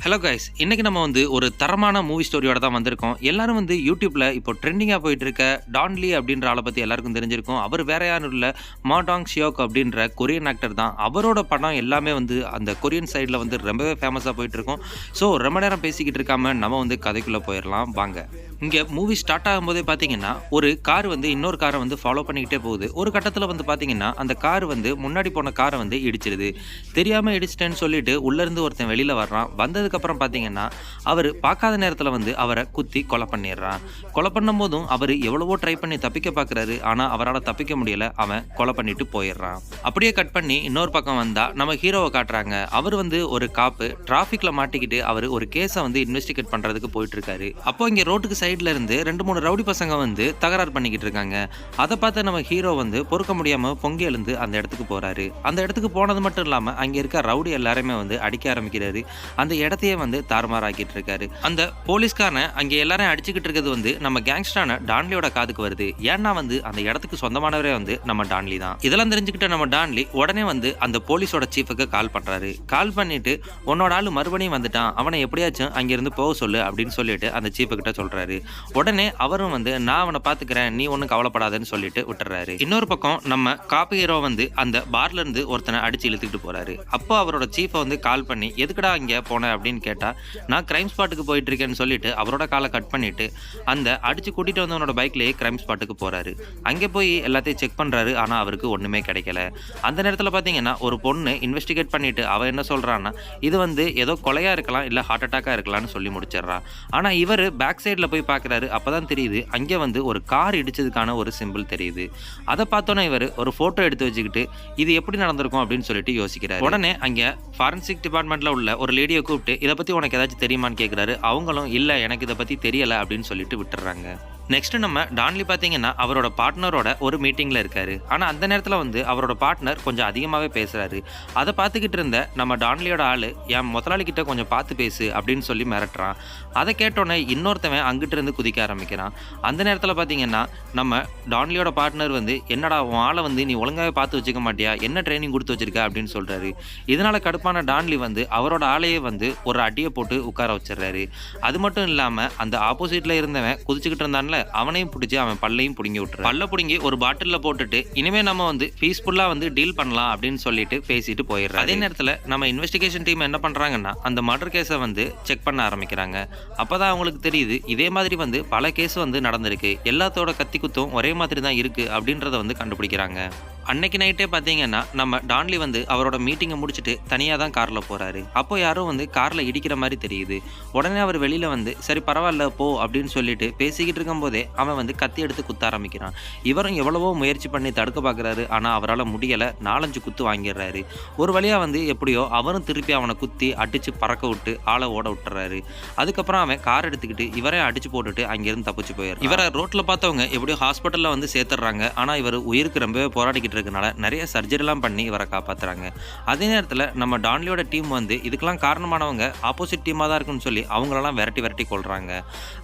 Hello guys, இன்னைக்கு நம்ம ஒரு தரமான மூவி ஸ்டோரியோட தான் வந்திருக்கோம். எல்லாரும் யூடியூப்ல இப்போ ட்ரெண்டிங்கா போயிட்டு இருக்க டான் லீ அப்படின்ற ஆளை பத்தி எல்லாருக்கும் தெரிஞ்சிருக்கும். அவர் வேற யாரும் இல்ல, மா டாங் சியோக் அப்படின்ற கொரியன் ஆக்டர் தான். அவரோட படம் எல்லாமே அந்த கொரியன் சைடுல ரொம்பவே ஃபேமஸா போயிட்டு இருக்கும். ஸோ ரொம்ப நேரம் பேசிக்கிட்டு இருக்காம நம்ம கதைக்குள்ள போயிடலாம் வாங்க. இங்க மூவி ஸ்டார்ட் ஆகும்போதே பாத்தீங்கன்னா ஒரு கார் இன்னொரு காரை ஃபாலோ பண்ணிக்கிட்டே போகுது. ஒரு கட்டத்தில் பாத்தீங்கன்னா அந்த கார் முன்னாடி போன காரை இடிச்சிருது. தெரியாம இடிச்சிட்டேன்னு சொல்லிட்டு உள்ள இருந்து ஒருத்தன் வெளியில வர்றான். வந்ததுக்கு அப்புறம் பாத்தீங்கன்னா அவர் பார்க்காத நேரத்தில் அவரை குத்தி கொலை பண்ணிடுறான். கொலை பண்ணும் போதும் அவர் எவ்வளவோ ட்ரை பண்ணி தப்பிக்க பார்க்குறாரு. ஆனா அவரால் தப்பிக்க முடியல. அவன் கொலை பண்ணிட்டு போயிடுறான். அப்படியே கட் பண்ணி இன்னொரு பக்கம் வந்தா நம்ம ஹீரோவை காட்டுறாங்க. அவர் ஒரு காப்பு டிராஃபிக்ல மாட்டிக்கிட்டு அவர் ஒரு கேஸை இன்வெஸ்டிகேட் பண்றதுக்கு போயிட்டு இருக்காரு. அப்போ இங்க ரோட்டுக்கு சைட்ல இருந்து 2-3 ரவுடி பசங்க தகராறு பண்ணிக்கிட்டு இருக்காங்க. அதை பார்த்து நம்ம ஹீரோ பொறுக்க முடியாம பொங்கி எழுந்து அந்த இடத்துக்கு போறாரு. அந்த இடத்துக்கு போனது மட்டும் இல்லாம அங்க இருக்க ரவுடி எல்லாருமே அடிக்க ஆரம்பிக்கிறாரு. அந்த இடத்தையே தாறுமாறாக்கிட்டு இருக்காரு. அந்த போலீஸ்காரன் அங்க எல்லாரும் அடிச்சுக்கிட்டு இருக்கிறது நம்ம கேங்ஸ்டரான டான்லியோட காதுக்கு வருது. ஏன்னா அந்த இடத்துக்கு சொந்தமானவரே நம்ம டான்லி தான். இதெல்லாம் தெரிஞ்சுக்கிட்ட நம்ம டான்லி உடனே அந்த போலீஸோட சீஃபுக்கு கால் பண்றாரு. கால் பண்ணிட்டு உன்னோட ஆளு மறுபடியும் வந்துட்டான், அவனை எப்படியாச்சும் அங்கிருந்து போக சொல்லு அப்படின்னு சொல்லிட்டு அந்த சீஃபு கிட்ட சொல்றாரு. உடனே அவரும் நான் அவனை பாத்துக்கிறேன், நீ ஒன்னும் கவலைப்படாதன்னு சொல்லிட்டு விட்டுறாரு. இன்னொரு பக்கம் நம்ம காப்பி ஹீரோ அந்த பார்ல இருந்து ஒருத்தனை அடிச்சு இழுத்துக்கிட்டு போறாரு. அப்போ அவரோட சீஃபை கால் பண்ணி எதுக்குடா இங்க போன அப்படின்னு கேட்டா, நான் கிரைம் ஸ்பாட்டுக்கு போயிட்டு இருக்கேன்னு சொல்லிட்டு அவரோட காலை கட் பண்ணிட்டு அந்த அடிச்சு கூட்டிட்டு வந்தவனோட பைக்லயே கிரைம் ஸ்பாட்டுக்கு போறாரு. அங்கே போய் எல்லாத்தையும் செக் பண்றாரு. ஆனா அவருக்கு ஒண்ணுமே கிடைக்கல. அந்த நேரத்துல பாத்தீங்கன்னா ஒரு பொண்ணு இன்வெஸ்டிகேட் பண்ணிட்டு அவ என்ன சொல்றான்னா, இது ஏதோ கொலையா இருக்கலாம், இல்ல ஹார்ட் அட்டாக்கா இருக்கலாம்னு சொல்லி முடிச்சிடறான். ஆனா இவர் பேக் சைட்ல போய் பாக்குறாரு. அப்பதான் தெரியுது அங்கே ஒரு கார் இடிச்சதுக்கான ஒரு சிம்பிள் தெரியுது. அதை பார்த்தோன்னே இவர் ஒரு போட்டோ எடுத்து வச்சுக்கிட்டு இது எப்படி நடந்திருக்கும் அப்படின்னு சொல்லிட்டு யோசிக்கிறாரு. உடனே அங்க ஃபாரன்சிக் டிபார்ட்மெண்ட்ல உள்ள ஒரு லேடியை கூப்பிட்டு இதை பத்தி உனக்கு ஏதாச்சும் தெரியுமான்னு கேட்கிறாரு. அவங்களும் இல்ல எனக்கு இதை பத்தி தெரியல அப்படின்னு சொல்லிட்டு விட்டுறாங்க. நெக்ஸ்ட் நம்ம டான்லி பாத்தீங்கன்னா அவரோட பார்ட்னரோட ஒரு மீட்டிங்ல இருக்காரு. ஆனா அந்த நேரத்துல அவரோட பார்ட்னர் கொஞ்சம் அதிகமாவே பேசுறாரு. அதை பார்த்துக்கிட்டு இருந்த நம்ம டான்லியோட ஆளு என் முதலாளி கிட்ட கொஞ்சம் பார்த்து பேசு அப்படின்னு சொல்லி மிரட்டுறான். அதை கேட்டோன்னே இன்னொருத்தவன் அங்கிட்டு இருந்து குதிக்க ஆரம்பிக்கிறான். அந்த நேரத்துல பாத்தீங்கன்னா நம்ம டான்லியோட பார்ட்னர் என்னடா உன் ஆளை நீ ஒழுங்காவே பார்த்து வச்சுக்க மாட்டியா, என்ன ட்ரைனிங் கொடுத்து வச்சிருக்க அப்படின்னு சொல்றாரு. இதனால கடுப்பான டான்லி அவரோட ஆளையே ஒரு அடியை போட்டு உட்கார வச்சிடறாரு. அது மட்டும் இல்லாம அந்த ஆப்போசிட்ல இருந்தவன் குதிச்சுக்கிட்டு இருந்தான்ல, அவனையும் பிடிச்சி அவன் பல்லையும் புடுங்கி விட்டுறான். பல்ல புடுங்கி ஒரு பாட்டில்ல போட்டுட்டு இனிமே நம்ம பீஸ்ஃபுல்லா டீல் பண்ணலாம் அப்படின்னு சொல்லிட்டு பேசிட்டு போயிடுறாரு. அதே நேரத்துல நம்ம இன்வெஸ்டிகேஷன் டீம் என்ன பண்றாங்கன்னா அந்த மர்டர் கேஸை செக் பண்ண ஆரம்பிக்கிறாங்க. அப்பதான் அவங்களுக்கு தெரியுது இதே மாதிரி பல கேஸ் நடந்திருக்கு, எல்லாத்தோட கத்தி குத்தும் ஒரே மாதிரி தான் இருக்கு அப்படின்றத கண்டுபிடிக்கிறாங்க. அன்னைக்கு நைட்டே பார்த்தீங்கன்னா நம்ம டான்லி அவரோட மீட்டிங்கை முடிச்சுட்டு தனியாக தான் காரில் போகிறாரு. அப்போ யாரும் காரில் இடிக்கிற மாதிரி தெரியுது. உடனே அவர் வெளியில் சரி பரவாயில்ல போ அப்படின்னு சொல்லிட்டு பேசிக்கிட்டு இருக்கும்போதே அவன் கத்தி எடுத்து குத்த ஆரம்பிக்கிறான். இவரும் எவ்வளவோ முயற்சி பண்ணி தடுக்க பார்க்குறாரு. ஆனால் அவரால் முடியலை. 4-5 குத்து வாங்கிடுறாரு. ஒரு வழியாக எப்படியோ அவரும் திருப்பி அவனை குத்தி அடித்து பறக்க விட்டு ஆளை ஓட விட்டுறாரு. அதுக்கப்புறம் அவன் கார் எடுத்துக்கிட்டு இவரே அடிச்சு போட்டுட்டு அங்கேருந்து தப்பிச்சு போயிடுறாரு. இவரை ரோட்டில் பார்த்தவங்க எப்படியோ ஹாஸ்பிட்டலில் சேர்த்துடுறாங்க. ஆனால் இவர் உயிருக்கு ரொம்பவே போராடிக்கிட்டு இருக்கனால நிறைய சர்ஜரிலாம் பண்ணி இவரை காப்பாத்துறாங்க. அதே நேரத்தில் நம்ம டான்லியோட டீம் இதுக்கெல்லாம் காரணமானவங்க ஆப்போசிட் டீமாக தான் இருக்குன்னு சொல்லி அவங்களெல்லாம் விரட்டி கொள்றாங்க.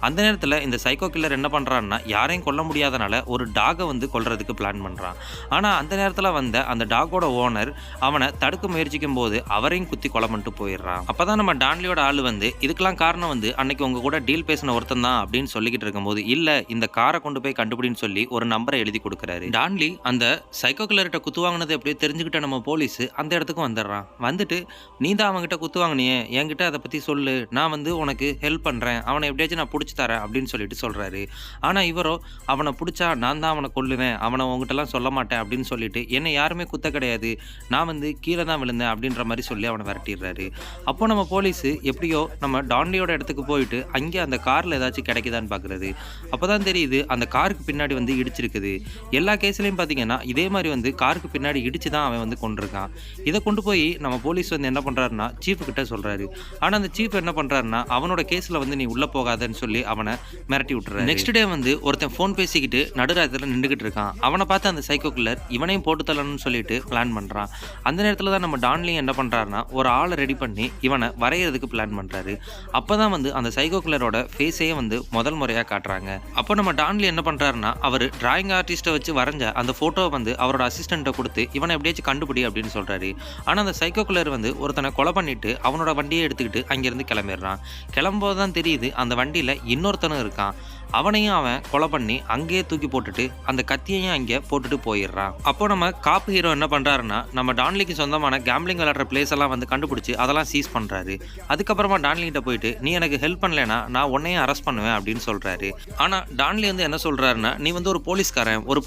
அந்த நேரத்தில் இந்த சைக்கோ கில்லர் என்ன பண்றான்னா, யாரையும் கொல்ல முடியாதனால ஒரு டாகை கொல்றதுக்கு பிளான் பண்றான். ஆனா அந்த நேரத்தில் அந்த டாகோட ஓனர் அவனை தடுக்க முயற்சிக்கும் போது அவரையும் குத்தி கொலை பண்ணிட்டு போயிடுறான். அப்பதான் நம்ம டான்லியோட ஆளு இதுக்கெல்லாம் காரணம் அன்னைக்கு உங்க கூட டீல் பேசின ஒருத்தன் தான் அப்படின்னு சொல்லிக்கிட்டு இருக்கும்போது, இல்ல இந்த காரை கொண்டு போய் கண்டுபிடின்னு சொல்லி ஒரு நம்பரை எழுதி கொடுக்குறாரு. டான்லி அந்த சைக்கோ கில்லர்கிட்ட குத்து வாங்கினது எப்படியோ தெரிஞ்சுக்கிட்ட நம்ம போலீஸ் அந்த இடத்துக்கு வந்துடுறான். வந்துட்டு நீ தான் அவங்ககிட்ட குத்து வாங்கினியே, என்கிட்ட அதை பற்றி சொல்லு, நான் உனக்கு ஹெல்ப் பண்ணுறேன், அவனை எப்படியாச்சும் நான் பிடிச்சி தரேன் அப்படின்னு சொல்லிட்டு சொல்கிறாரு. ஆனால் இவரோ அவனை பிடிச்சா நான் தான் அவனை கொல்லுவேன், அவனை உங்ககிட்டலாம் சொல்ல மாட்டேன் அப்படின்னு சொல்லிட்டு என்னை யாருமே குத்த கிடையாது, நான் கீழே தான் விழுந்தேன் அப்படின்ற மாதிரி சொல்லி அவனை விரட்டிடுறாரு. அப்போ நம்ம போலீஸ் எப்படியோ நம்ம டான்லியோட இடத்துக்கு போயிட்டு அங்கே அந்த காரில் ஏதாச்சும் கிடைக்குதான்னு பார்க்குறது. அப்போ தான் தெரியுது அந்த காருக்கு பின்னாடி இடிச்சிருக்குது. எல்லா கேஸ்லையும் பார்த்தீங்கன்னா இதே மாதிரி காருக்கு பின்னாடி இடிச்சு தான் அவன் கொண்டிருக்கான். இதை கொண்டு போய் நம்ம போலீஸ் என்ன பண்றாருன்னா சீஃப் கிட்ட சொல்றாரு. ஆனா அந்த சீஃப் என்ன பண்றாருன்னா அவனோட கேஸ்ல நீ உள்ள போகாதன்னு சொல்லி அவனை மிரட்டி விட்டுறாரு. நெக்ஸ்ட் டே ஒருத்தன் போன் பேசிக்கிட்டு நடுராத்திரில நின்றுகிட்டு இருக்கான். அவனை பார்த்து அந்த சைக்கோ கில்லர் இவனையும் போட்டு தள்ளணும்னு சொல்லிட்டு பிளான் பண்றான். அந்த நேரத்துல தான் நம்ம டான்லி என்ன பண்றாருன்னா ஒரு ஆளை ரெடி பண்ணி இவனை வரையறதுக்கு பிளான் பண்றாரு. அப்பதான் அந்த சைக்கோ கில்லரோட ஃபேஸையே முதல் முறையா காட்டுறாங்க. அப்போ நம்ம டான்லி என்ன பண்றாருன்னா அவர் டிராயிங் ஆர்டிஸ்ட்டை வச்சு வரைஞ்ச அந்த போட்டோ அவரோட அவரோட அசிஸ்டண்ட்டை கொடுத்து இவனை எப்படியாச்சும் கண்டுபிடி அப்படின்னு சொல்கிறாரு. ஆனால் அந்த சைக்கோ கில்லர் வந்து ஒருத்தனை கொலை பண்ணிட்டு அவனோட வண்டியை எடுத்துக்கிட்டு அங்கேருந்து கிளம்பிடுறான். கிளம்பும்போது தான் தெரியுது அந்த வண்டியில் இன்னொருத்தனும் இருக்கான். அவனையும் அவன் கொலை பண்ணி அங்கேயே தூக்கி போட்டுட்டு அந்த கத்தியையும் அங்கே போட்டுட்டு போயிடுறான். அப்போ நம்ம காப்பு ஹீரோ என்ன பண்ணுறாருன்னா, நம்ம டான்லிக்கு சொந்தமான கேம்பிளிங் விளையாடுற பிளேஸ் எல்லாம் வந்து கண்டுபிடிச்சி அதெல்லாம் சீஸ் பண்ணுறாரு. அதுக்கப்புறமா டான்லிகிட்ட போயிட்டு நீ எனக்கு ஹெல்ப் பண்ணலைன்னா நான் உன்னையும் அரெஸ்ட் பண்ணுவேன் அப்படின்னு சொல்கிறாரு. ஆனால் டான்லி வந்து என்ன சொல்கிறாருன்னா, நீ வந்து ஒரு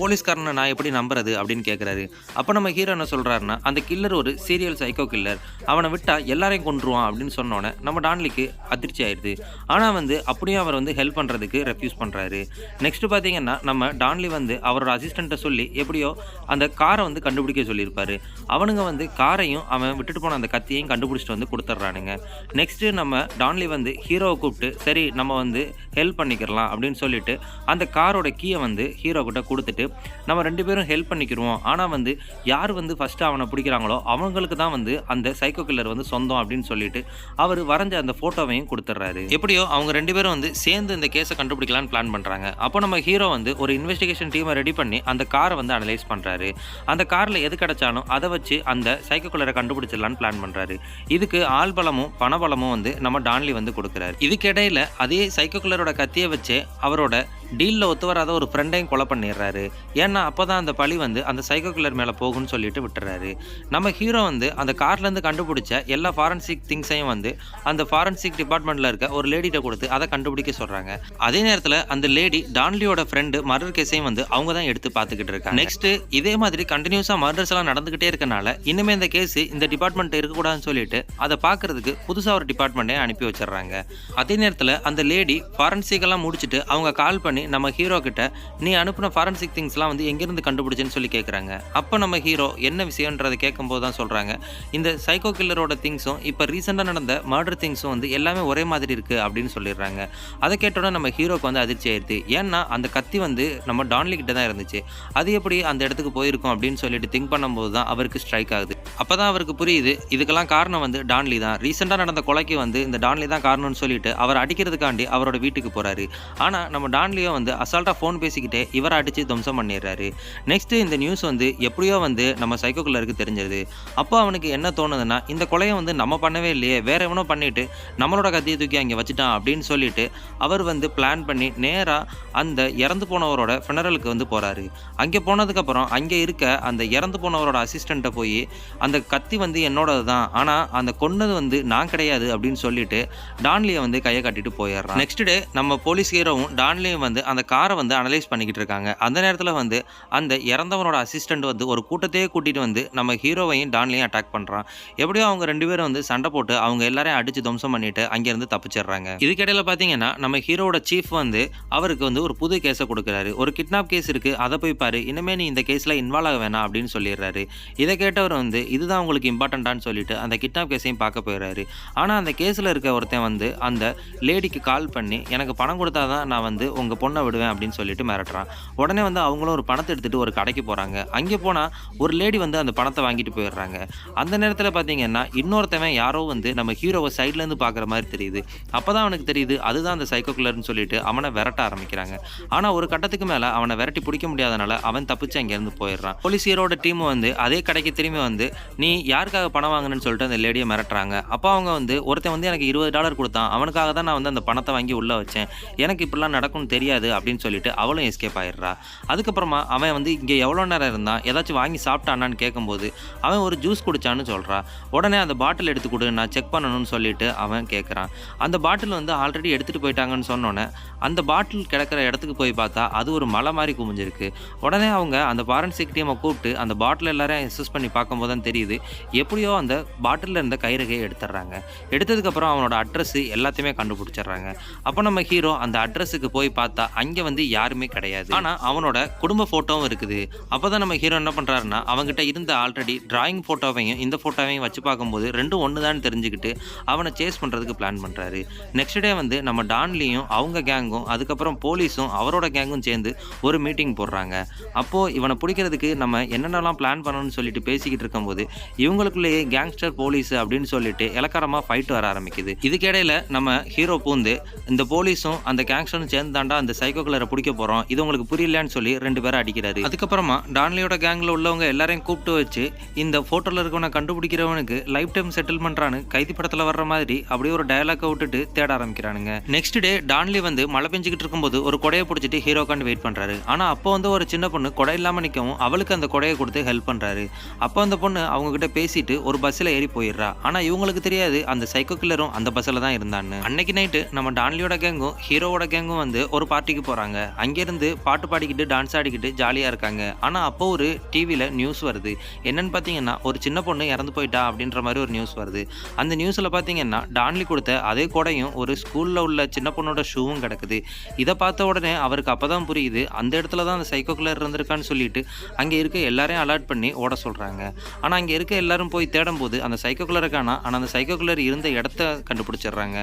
போலீஸ்காரனை நான் எப்படி நம்புறது அப்படின்னு கேட்குறாரு. அப்போ நம்ம ஹீரோ என்ன சொல்கிறாருன்னா, அந்த கில்லர் ஒரு சீரியல் சைக்கோ கில்லர், அவனை விட்டால் எல்லாரையும் கொன்றுவான் அப்படின்னு சொன்னோன்னே நம்ம டான்லிக்கு அதிர்ச்சி ஆயிடுது. ஆனால் வந்து அப்படியும் அவர் வந்து ஹெல்ப் பண்ணுறதுக்கு ரெஃப்யூஸ் பண்றாரு. நெக்ஸ்ட் பாத்தீங்கன்னா நம்ம டான்லி வந்து அவரோட அசிஸ்டண்ட்டை சொல்லி எப்படியோ அந்த காரை வந்து கண்டுபிடிக்க சொல்லியிருப்பாரு. அவனுங்க வந்து காரையும் அவன் விட்டுட்டு போன அந்த கத்தியையும் கண்டுபிடிச்சிட்டு வந்து கொடுத்துட்றானுங்க. நெக்ஸ்ட் நம்ம டான்லி வந்து ஹீரோவை கூப்பிட்டு சரி நம்ம வந்து ஹெல்ப் பண்ணிக்கிறலாம் அப்படின்னு சொல்லிட்டு அந்த காரோட கீயை வந்து ஹீரோ கிட்ட கொடுத்துட்டு நம்ம 2 பேரும் ஹெல்ப் பண்ணிக்கிடுவோம். ஆனால் வந்து யார் வந்து ஃபர்ஸ்ட் அவனை பிடிக்கிறாங்களோ அவங்களுக்கு தான் வந்து அந்த சைக்கோ கில்லர் வந்து சொந்தம் அப்படின்னு சொல்லிட்டு அவர் வரைஞ்ச அந்த போட்டோவையும் கொடுத்துட்றாரு. எப்படியோ அவங்க 2 பேரும் வந்து சேர்ந்து இந்த கேஸை கண்டுபிடிக்கலாம் பிளான் பண்றாங்க. அப்போ நம்ம ஹீரோ வந்து ஒரு இன்வெஸ்டிகேஷன் டீமை ரெடி பண்ணி அந்த காரை வந்து அனலைஸ் பண்றாரு. அந்த கார்ல எது கிடைச்சாலும் அதை வச்சு அந்த சைக்கோ கில்லரை கண்டுபிடிச்சிடலான்னு பிளான் பண்றாரு. இதுக்கு ஆள் பலமும் பணபலமும் வந்து நம்ம டான்லி வந்து கொடுக்குறாரு. இதுக்கிடையில அதே சைக்கோ கில்லரோட கத்தியை வச்சு அவரோட டீலில் ஒத்து வராத ஒரு ஃப்ரெண்டையும் கொலை பண்ணிடுறாரு. ஏன்னா அப்போ தான் அந்த பழி வந்து அந்த சைக்கோ கில்லர் மேலே போகும்னு சொல்லிட்டு விட்டுறாரு. நம்ம ஹீரோ வந்து அந்த கார்லேருந்து கண்டுபிடிச்ச எல்லா ஃபாரன்சிக் திங்ஸையும் வந்து அந்த ஃபாரன்சிக் டிபார்ட்மெண்ட்டில் இருக்க ஒரு லேடிட்ட கொடுத்து அதை கண்டுபிடிக்க சொல்கிறாங்க. அதே நேரத்தில் அந்த லேடி டான்லியோட ஃப்ரெண்டு மர்டர் கேஸையும் வந்து அவங்க தான் எடுத்து பார்த்துக்கிட்டு இருக்காங்க. நெக்ஸ்ட் இதே மாதிரி கண்டினியூஸாக மர்டர்ஸ் எல்லாம் நடந்துகிட்டே இருக்கனால இனிமேல் இந்த கேஸ் இந்த டிபார்ட்மெண்ட் இருக்கக்கூடாதுன்னு சொல்லிட்டு அதை பார்க்கறதுக்கு புதுசாக ஒரு டிபார்ட்மெண்ட்டே அனுப்பி வச்சிடறாங்க. அதே நேரத்தில் அந்த லேடி ஃபாரன்சிக் எல்லாம் முடிச்சுட்டு அவங்க கால் பண்ணி நம்ம ஹீரோ கிட்ட நீ அனுப்பின ஃபாரன்சிக் திங்ஸ்லாம் வந்து எங்கிருந்து கண்டுபிடிச்சேன்னு சொல்லி கேட்குறாங்க. அப்போ நம்ம ஹீரோ என்ன விஷயன்றதை கேட்கும்போது தான் சொல்கிறாங்க, இந்த சைக்கோ கில்லரோட திங்ஸும் இப்போ ரீசெண்டாக நடந்த மர்டர் திங்ஸும் வந்து எல்லாமே ஒரே மாதிரி இருக்குது அப்படின்னு சொல்லிடுறாங்க. அதை கேட்டோன்னா நம்ம ஹீரோக்கு வந்து அதிர்ச்சி ஆயிடுது. ஏன்னா அந்த கத்தி வந்து நம்ம டான்லி கிட்ட தான் இருந்துச்சு, அது எப்படி அந்த இடத்துக்கு போயிருக்கும் அப்படின்னு சொல்லிட்டு திங்க் பண்ணும்போது தான் அவருக்கு ஸ்ட்ரைக் ஆகுது. அப்போ தான் அவருக்கு புரியுது இதுக்கெல்லாம் காரணம் வந்து டான்லி தான். ரீசெண்டாக நடந்த கொலைக்கு வந்து இந்த டான்லி தான் காரணம்னு சொல்லிட்டு அவர் அடிக்கிறதுக்காண்டி அவரோட வீட்டுக்கு போகிறாரு. ஆனால் நம்ம டான்லியோ வந்து அசால்ட்டாக ஃபோன் பேசிக்கிட்டே இவரை அடித்து துவம்சம் பண்ணிடுறாரு. நெக்ஸ்ட் இந்த நியூஸ் வந்து எப்படியோ வந்து நம்ம சைக்கோ கில்லருக்கு தெரிஞ்சிருது. அப்போ அவனுக்கு என்ன தோணுதுன்னா, இந்த கொலையை வந்து நம்ம பண்ணவே இல்லையே, வேற எவனோ பண்ணிட்டு நம்மளோட கத்தியை தூக்கி அங்கே வச்சுட்டான் அப்படின்னு சொல்லிட்டு அவர் வந்து பிளான் பண்ணி நேராக அந்த இறந்து போனவரோட ஃபினரலுக்கு வந்து போகிறாரு. அங்கே போனதுக்கப்புறம் அங்கே இருக்க அந்த இறந்து போனவரோட அசிஸ்டண்ட்டை போய் அந்த கத்தி வந்து என்னோடது தான், ஆனால் அந்த கொன்னது வந்து நான் கிடையாது அப்படின்னு சொல்லிட்டு டான்லியை வந்து கையை கட்டிட்டு போயிடுறான். நெக்ஸ்ட் டே நம்ம போலீஸ் ஹீரோவும் டான்லியும் வந்து அந்த காரை வந்து அனலைஸ் பண்ணிக்கிட்டு இருக்காங்க. அந்த நேரத்தில் வந்து அந்த இறந்தவனோட அசிஸ்டண்ட் வந்து ஒரு கூட்டத்தையே கூட்டிட்டு வந்து நம்ம ஹீரோவையும் டான்லியும் அட்டாக் பண்ணுறான். எப்படியோ அவங்க 2 பேரும் வந்து சண்டை போட்டு அவங்க எல்லாரையும் அடித்து துவம்சம் பண்ணிட்டு அங்கேருந்து தப்பிச்சிடுறாங்க. இதுக்கிடையில் பார்த்தீங்கன்னா நம்ம ஹீரோட சீஃப் வந்து அவருக்கு வந்து ஒரு புது கேஸை கொடுக்குறாரு. ஒரு கிட்னாப் கேஸ் இருக்குது, அதை போய் பாரு, இனிமேல் நீ இந்த கேஸில் இன்வால்வ் ஆக வேணாம் அப்படின்னு சொல்லிடுறாரு. இதை கேட்டவர் வந்து இதுதான் உங்களுக்கு இம்பார்ட்டண்ட்டான்னு சொல்லிட்டு அந்த கிட்னாப் கேஸையும் பார்க்க போயிடுறாரு. ஆனால் அந்த கேஸில் இருக்க ஒருத்தன் வந்து அந்த லேடிக்கு கால் பண்ணி எனக்கு பணம் கொடுத்தா தான் நான் வந்து உங்கள் பொண்ணை விடுவேன் அப்படின்னு சொல்லிட்டு மிரட்டுறான். உடனே வந்து அவங்களும் ஒரு பணத்தை எடுத்துகிட்டு ஒரு கடைக்கு போகிறாங்க. அங்கே போனால் ஒரு லேடி வந்து அந்த பணத்தை வாங்கிட்டு போயிடுறாங்க. அந்த நேரத்தில் பார்த்தீங்கன்னா இன்னொருத்தவன் யாரோ வந்து நம்ம ஹீரோவை சைட்லேருந்து பார்க்குற மாதிரி தெரியுது. அப்போ தான் அவனுக்கு தெரியுது அதுதான் அந்த சைக்கோ கில்லர்னு சொல்லிட்டு அவனை விரட்ட ஆரம்பிக்கிறாங்க. ஆனால் ஒரு கட்டத்துக்கு மேலே அவனை விரட்டி பிடிக்க முடியாதனால அவன் தப்பிச்சு அங்கேருந்து போயிடுறான். போலீஸ் ஹீரோட டீம் வந்து அதே கடைக்கு திரும்பி வந்து நீ யாருக்காக பணம் வாங்கினு சொல்லிட்டு அந்த லேடியை மிரட்டுறாங்க. அப்போ அவங்க வந்து ஒருத்தன் வந்து எனக்கு $20 கொடுத்தான், அவனுக்காக தான் நான் வந்து அந்த பணத்தை வாங்கி உள்ளே வச்சேன், எனக்கு இப்படிலாம் நடக்கும்னு தெரியாது அப்படின்னு சொல்லிட்டு அவளும் எஸ்கேப் ஆயிடுறா. அதுக்கப்புறமா அவன் வந்து இங்கே எவ்வளோ நேரம் இருந்தான், ஏதாச்சும் வாங்கி சாப்பிட்டானான்னு கேட்கும்போது அவன் ஒரு ஜூஸ் குடிச்சான்னு சொல்கிறான். உடனே அந்த பாட்டில் எடுத்து கொடு, நான் செக் பண்ணணும்னு சொல்லிட்டு அவன் கேட்குறான். அந்த பாட்டில் வந்து ஆல்ரெடி எடுத்துகிட்டு போயிட்டாங்கன்னு சொன்னோன்னே அந்த பாட்டில் கிடக்கிற இடத்துக்கு போய் பார்த்தா அது ஒரு மலை மாதிரி குமிஞ்சிருக்கு. உடனே அவங்க அந்த ஃபாரன்சிக் டீமை கூப்பிட்டு அந்த பாட்டில் எல்லாரையும் அசஸ் பண்ணி பார்க்கும்போது தான் தெரியுது எப்படியோ அந்த பாட்டிலில் இருந்த கைரகையை எடுத்துடுறாங்க. எடுத்ததுக்கப்புறம் அவனோட அட்ரஸ் எல்லாத்தையுமே கண்டுபிடிச்சிடுறாங்க. அப்போ நம்ம ஹீரோ அந்த அட்ரஸுக்கு போய் பார்த்தா அங்கே வந்து யாருமே கிடையாது, ஆனால் அவனோட குடும்ப ஃபோட்டோவும் இருக்குது. அப்போ தான் நம்ம ஹீரோ என்ன பண்ணுறாருன்னா அவங்ககிட்ட இருந்த ஆல்ரெடி டிராயிங் ஃபோட்டோவையும் இந்த ஃபோட்டோவையும் வச்சு பார்க்கும்போது ரெண்டும் ஒன்று தான் தெரிஞ்சுக்கிட்டு அவனை சேஸ் பண்ணுறதுக்கு பிளான் பண்ணுறாரு. நெக்ஸ்ட் டே வந்து நம்ம டான்லியும் அவங்க கேங்கும் அதுக்கப்புறம் போலீஸும் அவரோட கேங்கும் சேர்ந்து ஒரு மீட்டிங் போடுறாங்க. அப்போது இவனை பிடிக்கிறதுக்கு நம்ம என்னென்னலாம் பிளான் பண்ணணும்னு சொல்லிட்டு பேசிக்கிட்டு இருக்கும்போது இவங்களுக்குள்ளேயே கேங்ஸ்டர் போலீஸ் அப்படின்னு சொல்லிட்டு இலக்காரமாக ஃபைட் வர ஆரம்பிக்குது. இதுக்கிடையில் நம்ம ஹீரோ பூந்து இந்த போலீஸும் அந்த கேங்ஸ்டரும் சேர்ந்து தாண்டா அந்த அந்த சைக்கோ கில்லரை பிடிக்க போறோம், இது உங்களுக்கு புரியலையான்னு சொல்லி 2 பேரை அடிக்கிறாரு. அதுக்கப்புறமா டான்லியோட கேங்ல உள்ளவங்க எல்லாரையும் கூப்பிட்டு வச்சு இந்த போட்டோல இருக்கவனை கண்டுபிடிக்கிறவனுக்கு லைஃப் டைம் செட்டில் பண்றான்னு கைதி படத்துல வர்ற மாதிரி அப்படியே ஒரு டயலாக விட்டுட்டு தேட ஆரம்பிக்கிறானுங்க. நெக்ஸ்ட் டே டான்லி வந்து மழை பெஞ்சுக்கிட்டு இருக்கும்போது ஒரு கொடையை பிடிச்சிட்டு ஹீரோக்காண்டு வெயிட் பண்றாரு. ஆனா அப்போ வந்து ஒரு சின்ன பொண்ணு கொடை இல்லாம நிக்கவும் அவளுக்கு அந்த கொடையை கொடுத்து ஹெல்ப் பண்றாரு. அப்போ அந்த பொண்ணு அவங்க கிட்ட பேசிட்டு ஒரு பஸ்ல ஏறி போயிடுறா. ஆனா இவங்களுக்கு தெரியாது அந்த சைக்கோ கில்லரும் அந்த பஸ்ல தான் இருந்தான்னு. அன்னைக்கு நைட்டு நம்ம டான்லியோட கேங்கும் ஹீரோவோட கேங்கும் வந்து ஒரு பார்ட்டிக்கு போறாங்க. அங்கிருந்து பாட்டு பாடிக்கிட்டு டான்ஸ் ஆடிக்கிட்டு ஜாலியா இருக்காங்க. ஆனா அப்போ ஒரு டிவில நியூஸ் வருது. என்னன்னு பாத்தீங்கன்னா ஒரு சின்ன பொண்ணு இறந்து போயிட்டா அப்படின்ற மாதிரி ஒரு நியூஸ் வருது. அந்த நியூஸ்ல பாத்தீங்கன்னா டான்லி கொடுத்த அதே கொடையும் ஒரு ஸ்கூல்ல உள்ள சின்ன பொண்ணோட ஷூவும் கிடக்குது. இதை பார்த்த உடனே அவருக்கு அப்பதான் புரியுது அந்த இடத்துல தான் அந்த சைக்கோ கில்லர் இருந்திருக்கான்னு சொல்லிட்டு அங்கே இருக்க எல்லாரையும் அலர்ட் பண்ணி ஓட சொல்றாங்க. ஆனா அங்கே இருக்க எல்லாரும் போய் தேடும் போது அந்த சைக்கோ கில்லரை காணோம். ஆனா அந்த சைக்கோ கில்லர் இருந்த இடத்த கண்டுபிடிச்சிடுறாங்க.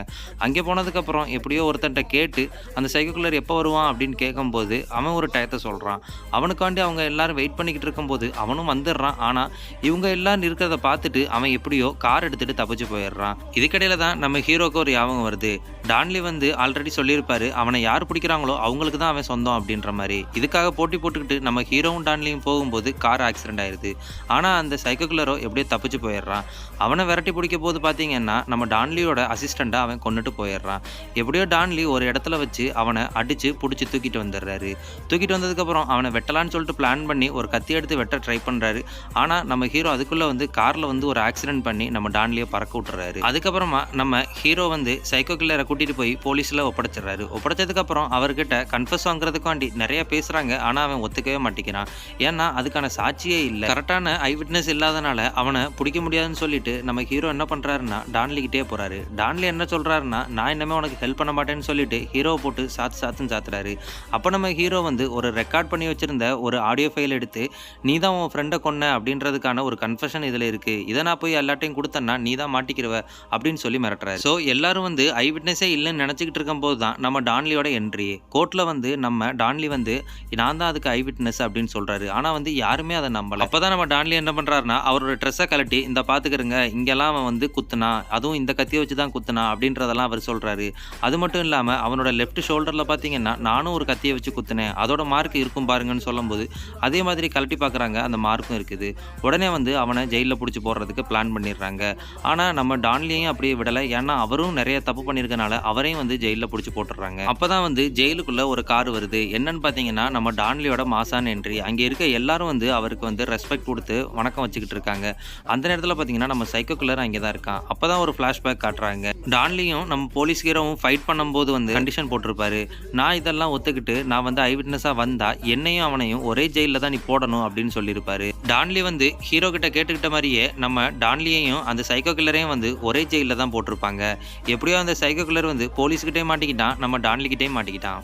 அங்கே போனதுக்கு அப்புறம் எப்படியோ ஒருத்தன்ட்ட கேட்டு அந்த சைக்கோ கில்லர் எப்போ வருவான் அப்படின்னு கேட்கும்போது அவன் ஒரு டயத்தை சொல்றான். அவனுக்காண்டி அவங்க எல்லாரும் வெயிட் பண்ணிக்கிட்டு இருக்கும்போது அவனும் வந்துடுறான். ஆனா இவங்க எல்லாரும் இருக்கிறத பார்த்துட்டு அவன் எப்படியோ கார் எடுத்துட்டு தப்பிச்சு போயிடுறான். இதுக்கடையில தான் நம்ம ஹீரோக்கு ஒரு ஞாபகம் வருது. டான்லி வந்து ஆல்ரெடி சொல்லியிருப்பாரு அவனை யார் பிடிக்கிறாங்களோ அவங்களுக்கு தான் அவன் சொந்தம் அப்படின்ற மாதிரி. இதுக்காக போட்டி போட்டுக்கிட்டு நம்ம ஹீரோவும் டான்லியும் போகும்போது கார் ஆக்சிடென்ட் ஆயிருது. ஆனா அந்த சைக்கோ கில்லரோ எப்படியோ தப்பிச்சு போயிடுறான். அவனை விரட்டி பிடிக்க போது பார்த்தீங்கன்னா நம்ம டான்லியோட அசிஸ்டண்டா அவன் கொண்டுட்டு போயிடுறான். எப்படியோ டான்லி ஒரு இடத்துல வச்சு அவனை அடிச்சு பிடிச்சி தூக்கிட்டு வந்துடுறாரு. தூக்கிட்டு வந்ததுக்கப்புறம் அவனை வெட்டலான்னு சொல்லிட்டு பிளான் பண்ணி ஒரு கத்தி எடுத்து வெட்ட ட்ரை பண்றாரு. ஆனா நம்ம ஹீரோ அதுக்குள்ள வந்து கார்ல வந்து ஒரு ஆக்சிடென்ட் பண்ணி நம்ம டான்லியை பறக்க விட்டுறாரு. அதுக்கப்புறமா நம்ம ஹீரோ வந்து சைக்கோ கில்லரை கூட்டிட்டு போய் போலீஸ்ல ஒப்படைச்சிடறாரு. ஒப்படைச்சதுக்கு அப்புறம் அவர்கிட்ட கன்ஃபஸ் வாங்குறதுக்காண்டி நிறைய பேசுறாங்க. ஆனா அவன் ஒத்துக்கவே மாட்டேங்கிறான். ஏன்னா அதுக்கான சாட்சியே இல்லை, கரெக்டான ஐ விட்னஸ் இல்லாதனால அவனை பிடிக்க முடியாதுன்னு சொல்லிட்டு நம்ம ஹீரோ என்ன பண்றாருன்னா டான்லி கிட்டே போறாரு. டான்லி என்ன சொல்றாருன்னா நான் இன்னமே உனக்கு ஹெல்ப் பண்ண மாட்டேன்னு சொல்லிட்டு ஹீரோவை போட்டு சாத்துன்னு சாத்துறாரு. அப்போ நம்ம ஹீரோ வந்து ஒரு ரெக்கார்ட் பண்ணி வச்சிருந்த ஒரு ஆடியோ ஃபைல் எடுத்து நீ தான் உன் ஃப்ரெண்டை கொன்ன அப்படின்றதுக்கான ஒரு கன்ஃபெஷன் இதில் இருக்கு, இதை நான் போய் எல்லாட்டையும் கொடுத்தேன்னா நீ தான் மாட்டிக்கிறவ அப்படின்னு சொல்லி மிரட்டுறாரு. ஸோ எல்லாரும் வந்து ஐ விட்னஸே இல்லைன்னு நினச்சிக்கிட்டு இருக்கும்போது தான் நம்ம டான்லியோட என்ட்ரி. கோர்ட்டில் வந்து நம்ம டான்லி வந்து நான் தான் அதுக்கு ஐ விட்னஸ் அப்படின்னு சொல்றாரு. ஆனால் வந்து யாருமே அதை நம்பல. அப்போதான் நம்ம டான்லி என்ன பண்ணுறாருன்னா அவரோட ட்ரெஸ்ஸை கலட்டி இந்த பார்த்துக்கிறங்க இங்கெல்லாம் அவன் வந்து குத்துனா, அதுவும் இந்த கத்தியை வச்சு தான் குத்துனா அப்படின்றதெல்லாம் அவர் சொல்றாரு. அது மட்டும் இல்லாமல் அவனோட லெஃப்ட் ஷோல்டரில் பார்த்தீங்கன்னா நானும் ஒரு கத்தியை வச்சு குத்துனேன், அதோட மார்க் இருக்கும் பாருங்கன்னு சொல்லும்போது அதே மாதிரி கலட்டி பார்க்குறாங்க, அந்த மார்க்கும் இருக்குது. உடனே வந்து அவனை ஜெயிலில் பிடிச்சி போடுறதுக்கு பிளான் பண்ணிடுறாங்க. ஆனால் நம்ம டான்லியையும் அப்படியே விடலை. ஏன்னா அவரும் நிறைய தப்பு பண்ணியிருக்கனால அவரையும் வந்து ஜெயிலில் பிடிச்சி போட்டுடுறாங்க. அப்போதான் வந்து ஜெயிலுக்குள்ள ஒரு கார் வருது. என்னன்னு பார்த்தீங்கன்னா நம்ம டான்லியோட மாசான் என்ட்ரி. அங்கே இருக்க எல்லாரும் வந்து அவருக்கு வந்து ரெஸ்பெக்ட் கொடுத்து வணக்கம் வச்சுக்கிட்டு இருக்காங்க. அந்த நேரத்தில் பார்த்தீங்கன்னா நம்ம சைக்கோ கில்லர் அங்கே தான் இருக்கான். அப்போதான் ஒரு ஃப்ளாஷ்பேக் காட்டுறாங்க. டான்லியும் நம்ம போலீஸ் ஹீரோவும் ஃபைட் பண்ணும்போது வந்து கண்டிஷன் போட்டிருப்பாரு, நான் இதெல்லாம் ஒத்துக்கிட்டு நான் வந்து ஐ விட்னஸாக வந்தா என்னையும் அவனையும் ஒரே ஜெயிலில் தான் நீ போடணும் அப்படின்னு சொல்லியிருப்பாரு. டான்லி வந்து ஹீரோ கிட்ட கேட்டுக்கிட்ட மாதிரியே நம்ம டான்லியையும் அந்த சைக்கோ கில்லரையும் வந்து ஒரே ஜெயிலில் தான் போட்டிருப்பாங்க. எப்படியோ அந்த சைக்கோ கில்லர் வந்து போலீஸ்கிட்டே மாட்டிக்கிட்டான், நம்ம டான்லிக்கிட்டே மாட்டிக்கிட்டான்.